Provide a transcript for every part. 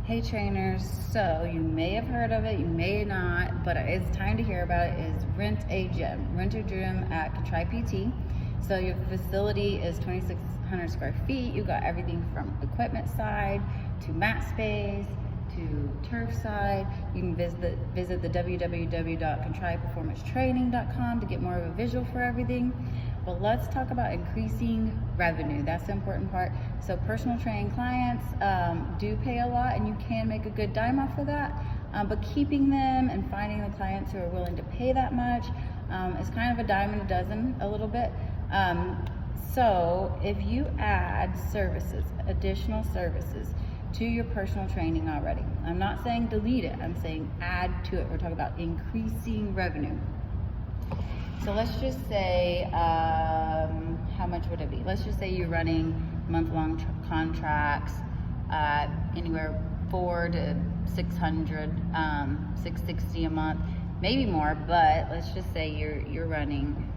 Hey trainers, so you may have heard of it, you may not, but it's time to hear about it, is Rent a Gym. Rent a Gym at Contrived PT. So your facility is 2,600 square feet. You got everything from equipment side to mat space to turf side. You can visit the www.contrivedperformancetraining.com to get more of a visual for everything. But let's talk about increasing revenue. That's the important part. So personal training clients do pay a lot, and you can make a good dime off of that. But keeping them and finding the clients who are willing to pay that much is kind of a dime in a dozen, a little bit. So if you add services, additional services to your personal training already, I'm not saying delete it, I'm saying add to it. We're talking about increasing revenue. So let's just say, how much would it be? Let's just say you're running month-long contracts, anywhere 400 to 600, 660 a month, maybe more. But let's just say you're running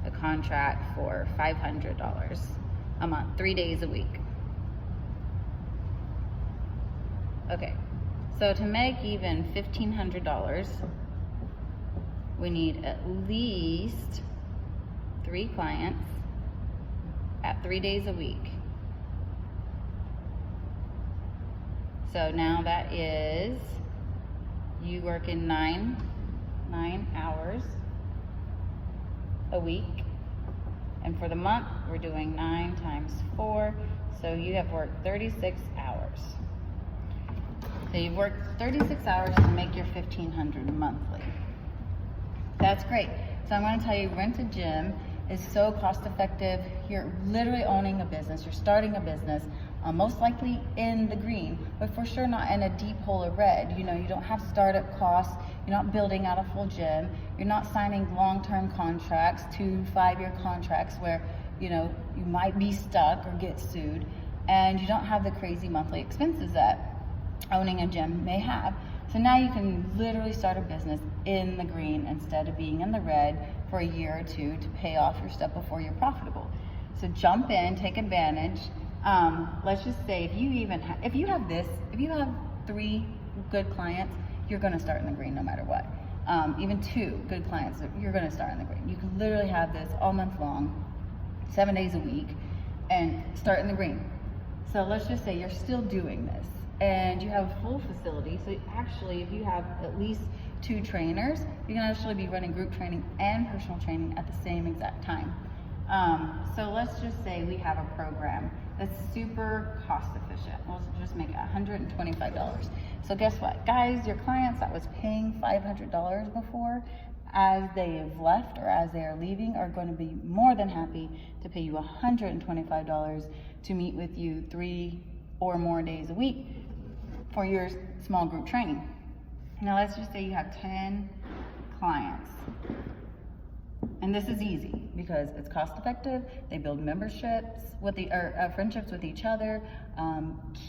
a contract for $500 a month, 3 days a week. Okay, so to make even $1,500. We need at least 3 clients at 3 days a week. So now that is you working 9 hours a week. And for the month, we're doing 9 times 4. So you have worked 36 hours. So you've worked 36 hours to make your $1,500 monthly. That's great. So I'm going to tell you, Rent a Gym is so cost effective. You're literally owning a business. You're starting a business, most likely in the green, but for sure not in a deep hole of red. You know, you don't have startup costs. You're not building out a full gym. You're not signing long-term contracts, 2-5-year contracts where, you know, you might be stuck or get sued. And you don't have the crazy monthly expenses that owning a gym may have. So now you can literally start a business in the green instead of being in the red for a year or two to pay off your stuff before you're profitable. So jump in, take advantage. Let's just say if you have 3 good clients, you're going to start in the green no matter what. Even 2 good clients, you're going to start in the green. You can literally have this all month long, 7 days a week, and start in the green. So let's just say you're still doing this, and you have a full facility. So actually, if you have at least 2 trainers, you can actually be running group training and personal training at the same exact time. So let's just say we have a program that's super cost efficient. We'll just make it $125. So guess what, guys? Your clients that was paying $500 before, as they have left or as they are leaving, are going to be more than happy to pay you $125 to meet with you 3 or more days a week for your small group training. Now let's just say you have 10 clients. And this is easy because it's cost effective. They build memberships friendships with each other,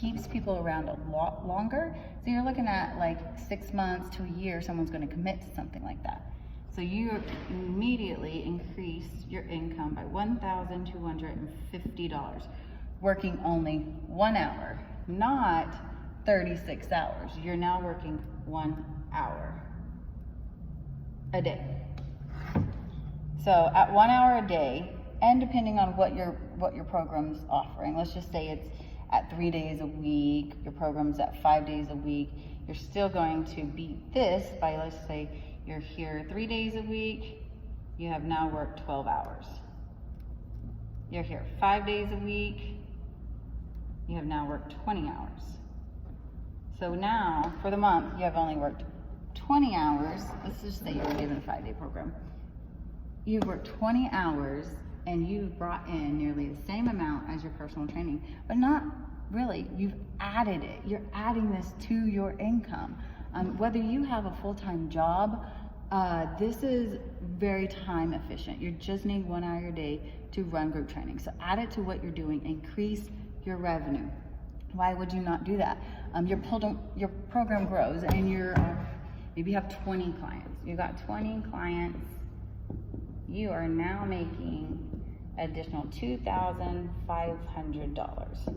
keeps people around a lot longer. So you're looking at like 6 months to a year, someone's going to commit to something like that. So you immediately increase your income by $1,250, working only 1 hour, not 36 hours. You're now working 1 hour a day. So at 1 hour a day, and depending on what your program's offering, let's just say it's at 3 days a week, your program's at 5 days a week, you're still going to beat this by, let's say you're here 3 days a week, you have now worked 12 hours. You're here 5 days a week, you have now worked 20 hours. So now, for the month, you have only worked 20 hours. Let's just say you're given a 5-day program. You've worked 20 hours and you've brought in nearly the same amount as your personal training, but not really. You've added it. You're adding this to your income. Whether you have a full-time job, this is very time efficient. You just need 1 hour a day to run group training. So add it to what you're doing. Increase your revenue. Why would you not do that? Your program grows and maybe you have 20 clients. You've got 20 clients. You are now making additional $2,500.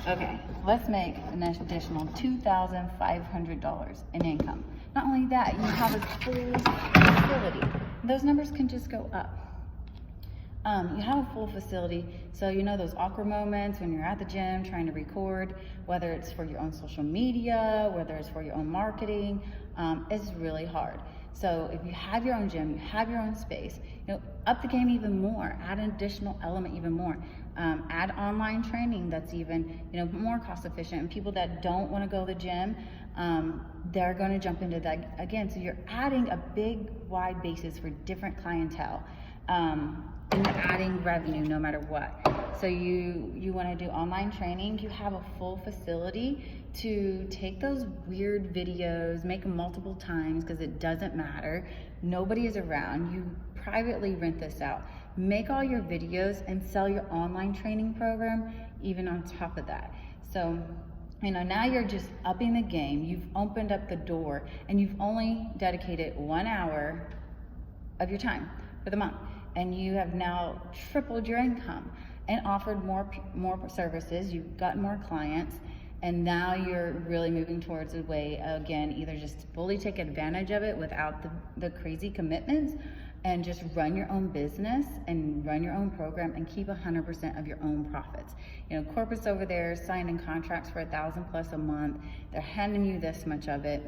Okay, let's make an additional $2,500 in income. Not only that, you have a full facility. Those numbers can just go up. You have a full facility, so you know those awkward moments when you're at the gym trying to record, whether it's for your own social media, whether it's for your own marketing, it's really hard. So if you have your own gym, you have your own space, up the game even more, add an additional element even more. Add online training that's even, more cost efficient. And people that don't want to go to the gym, they're going to jump into that again. So you're adding a big, wide basis for different clientele. And you're adding revenue no matter what. So you want to do online training, you have a full facility to take those weird videos, make them multiple times because it doesn't matter. Nobody is around. You privately rent this out. Make all your videos and sell your online training program even on top of that. So now you're just upping the game. You've opened up the door and you've only dedicated 1 hour of your time for the month. And you have now tripled your income and offered more services. You've gotten more clients, and now you're really moving towards a way, again, either just fully take advantage of it without the crazy commitments and just run your own business and run your own program and keep 100% of your own profits. Corporates over there signing contracts for $1,000+ a month. They're handing you this much of it.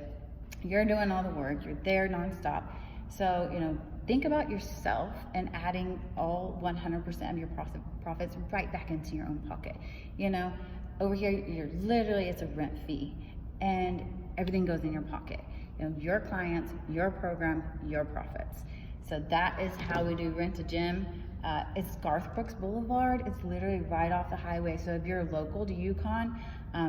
You're doing all the work. You're there nonstop. So, think about yourself and adding all 100% of your profits right back into your own pocket. Over here, you're literally, it's a rent fee and everything goes in your pocket. Your clients, your program, your profits. So that is how we do Rent a Gym. It's Garth Brooks Boulevard. It's literally right off the highway. So if you're local to Yukon,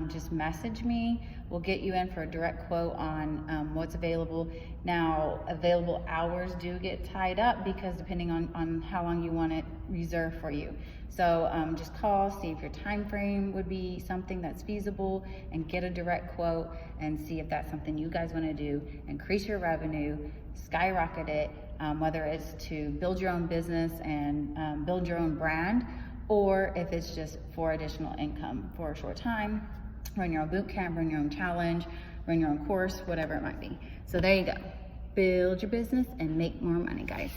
just message me. We'll get you in for a direct quote on what's available. Now, available hours do get tied up because depending on how long you want it reserved for you. So just call, see if your time frame would be something that's feasible, and get a direct quote and see if that's something you guys want to do. Increase your revenue, skyrocket it, whether it's to build your own business and build your own brand, or if it's just for additional income for a short time. Run your own boot camp, run your own challenge, run your own course, whatever it might be. So there you go. Build your business and make more money, guys.